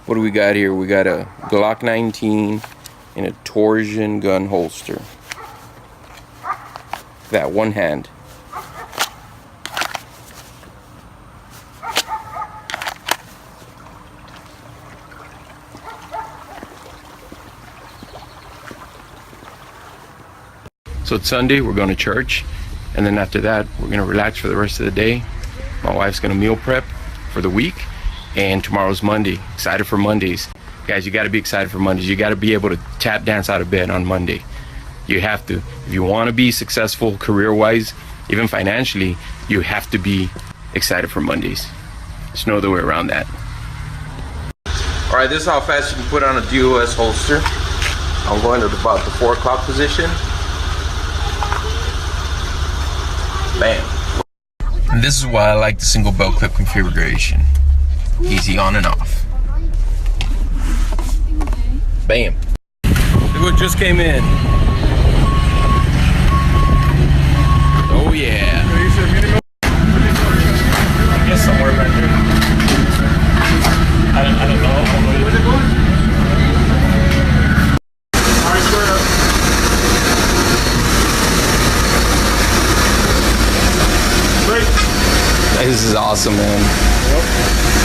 What do we got here? We got a Glock 19 in a torsion gun holster. That one hand. So it's Sunday, we're going to church, and then after that we're going to relax for the rest of the day. My wife's going to meal prep for the week, and tomorrow's Monday. Excited for Mondays. Guys, you got to be excited for Mondays. You got to be able to tap dance out of bed on Monday. You have to. If you want to be successful career-wise, even financially, you have to be excited for Mondays. There's no other way around that. All right, this is how fast you can put on a DOS holster. I'm going to about the 4 o'clock position. Bam. And this is why I like the single belt clip configuration. Easy on and off. Bam. Look what just came in. Oh yeah. I guess somewhere right here. I don't know. Where's it going? Alright, square up. This is awesome, man. Yep.